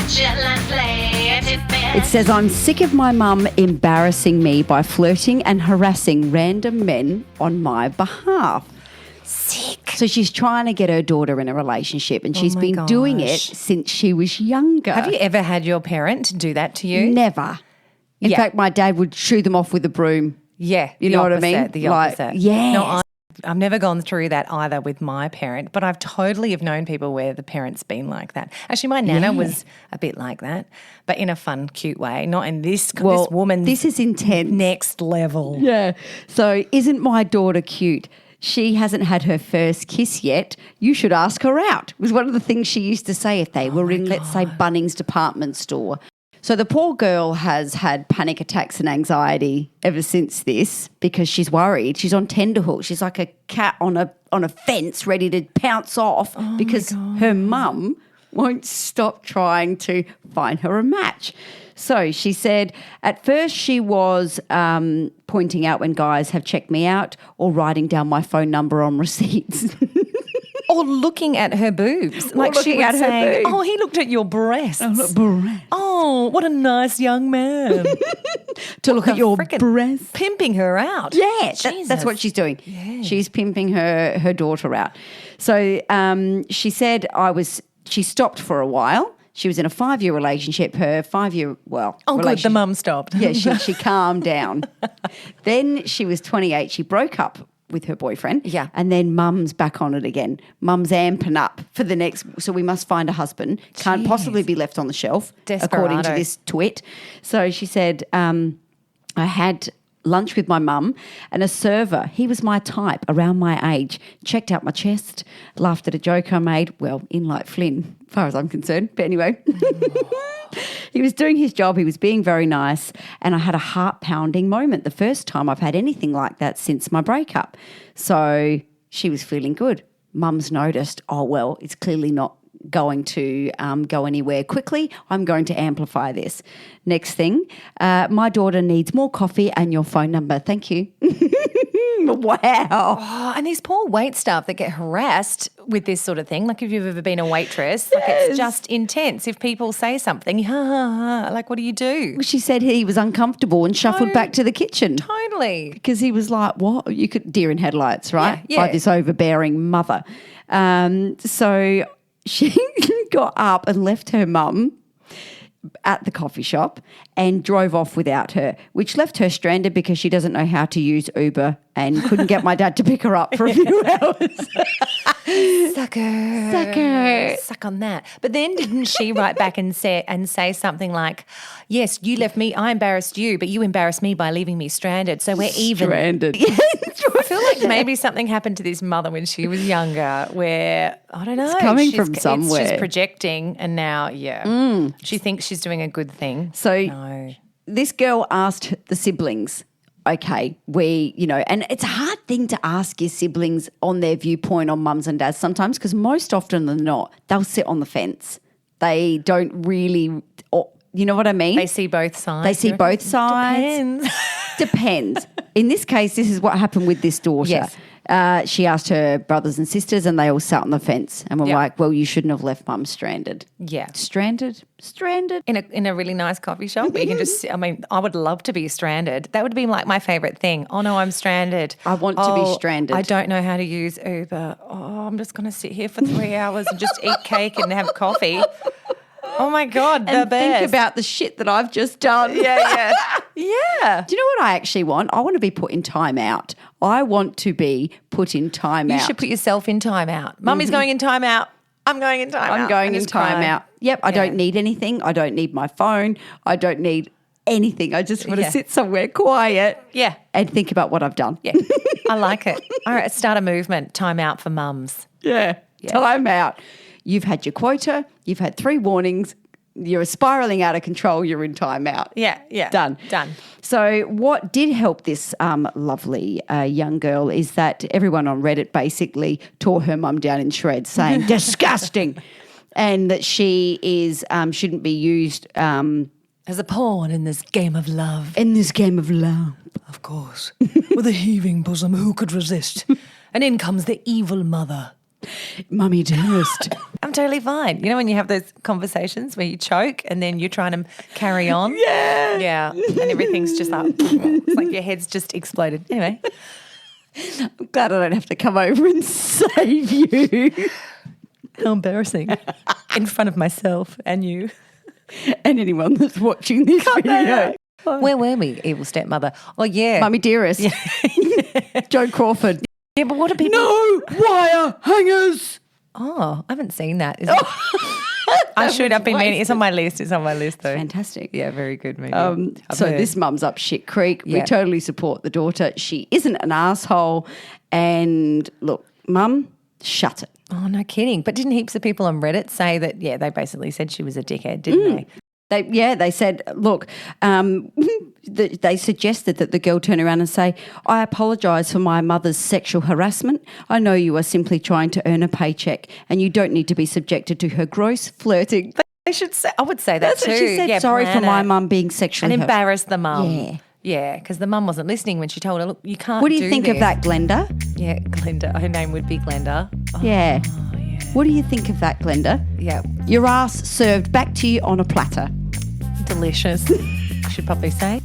It says, I'm sick of my mum embarrassing me by flirting and harassing random men on my behalf. Sick. So she's trying to get her daughter in a relationship, and she's been doing it since she was younger. Have you ever had your parent do that to you? Never. In fact, my dad would shoo them off with a broom. Yeah. You know what I mean? The opposite. Yeah. No, I've never gone through that either with my parent, but I've totally have known people where the parent's been like that. Actually, my nana was a bit like that, but in a fun, cute way, not in this woman's this is intense. Next level. Yeah. So isn't my daughter cute? She hasn't had her first kiss yet. You should ask her out, was one of the things she used to say if they were in, let's say, Bunnings department store. So the poor girl has had panic attacks and anxiety ever since this because she's worried. She's on tenterhooks. She's like a cat on a fence ready to pounce off because her mum won't stop trying to find her a match. So she said at first she was pointing out when guys have checked me out or writing down my phone number on receipts. Or looking at her boobs. Like she would say, oh, he looked at your breasts. Oh, what a nice young man. To look at your breasts. Pimping her out. Yeah, that's what she's doing. Yeah. She's pimping her daughter out. So she said she stopped for a while. She was in a 5-year relationship. Her 5-year, good, the mum stopped. Yeah, she calmed down. Then she was 28. She broke up with her boyfriend. Yeah. And then mum's back on it again. Mum's amping up for the next, so we must find a husband. Can't possibly be left on the shelf, according to this twit. So she said, I had lunch with my mum and a server, he was my type, around my age, checked out my chest, laughed at a joke I made, in like Flynn, as far as I'm concerned. But anyway. He was doing his job. He was being very nice. And I had a heart-pounding moment, the first time I've had anything like that since my breakup. So she was feeling good. Mum's noticed, it's clearly not going to go anywhere quickly. I'm going to amplify this. Next thing, my daughter needs more coffee and your phone number. Thank you. Wow. Oh, and these poor wait staff that get harassed with this sort of thing, like if you've ever been a waitress, it's just intense. If people say something, like what do you do? Well, she said he was uncomfortable and shuffled back to the kitchen. Totally. Because he was like, what? You could, deer in headlights, right? Yeah. By this overbearing mother. So she got up and left her mum at the coffee shop and drove off without her, which left her stranded because she doesn't know how to use Uber and couldn't get my dad to pick her up for a few hours. Sucker. Suck on that. But then didn't she write back and say something like, yes, you left me, I embarrassed you, but you embarrassed me by leaving me stranded. So we're even. Stranded. I feel like maybe something happened to this mother when she was younger where, I don't know. It's coming from somewhere. She's projecting and now, she thinks she's doing a good thing. So this girl asked the siblings, okay, and it's a hard thing to ask your siblings on their viewpoint on mums and dads sometimes because most often than not, they'll sit on the fence. They don't really, you know what I mean? They see both sides. Depends. Depends. In this case, this is what happened with this daughter. Yes. She asked her brothers and sisters and they all sat on the fence and were like, well, you shouldn't have left mum stranded. Yeah. Stranded. In a really nice coffee shop where you can just, I would love to be stranded. That would be like my favourite thing. Oh, no, I'm stranded. I want to be stranded. I don't know how to use Uber. Oh, I'm just going to sit here for 3 hours and just eat cake and have coffee. Oh, my God, the best. Think about the shit that I've just done. Yeah. Do you know what I actually want? I want to be put in time out. I want to be put in time out. You should put yourself in time out. Mummy's going in time out. I'm going in time out. I'm going in time out. Yep, I don't need anything. I don't need my phone. I don't need anything. I just want to sit somewhere quiet and think about what I've done. Yeah, I like it. All right, start a movement. Time out for mums. Yeah, time out. You've had your quota. You've had 3 warnings. You're spiralling out of control. You're in timeout. Yeah. Done. So what did help this lovely young girl is that everyone on Reddit basically tore her mum down in shreds saying, disgusting, and that she is shouldn't be used as a pawn in this game of love. Of course. With a heaving bosom, who could resist? And in comes the evil mother. Mummy dearest. I'm totally fine. You know when you have those conversations where you choke and then you're trying to carry on? Yeah. Yeah. And everything's just like, it's like your head's just exploded. Anyway. I'm glad I don't have to come over and save you. How embarrassing. In front of myself and you. And anyone that's watching this video. Where were we, evil stepmother? Oh, yeah. Mummy dearest. Yeah. Joan Crawford. Yeah, but what are people... No wire hangers. Oh, I haven't seen that. Is it? I should have been meaning. It's on my list. It's on my list, though. Fantastic. Yeah, very good movie. So this mum's up shit creek. We totally support the daughter. She isn't an asshole. And look, mum, shut it. Oh, no kidding. But didn't heaps of people on Reddit say that, they basically said she was a dickhead, didn't they? They said, look, they suggested that the girl turn around and say, I apologise for my mother's sexual harassment. I know you are simply trying to earn a paycheck and you don't need to be subjected to her gross flirting. But they should say, I would say that That's too. What she said. Yeah, sorry for my mum being sexually and embarrass the mum. Yeah. Yeah, because the mum wasn't listening when she told her, look, you can't What do you think this. of that, Glenda? Yeah, Glenda. Her name would be Glenda. Oh, yeah. yeah. What do you think of that, Glenda? Yeah. Your ass served back to you on a platter. Delicious. Should probably say.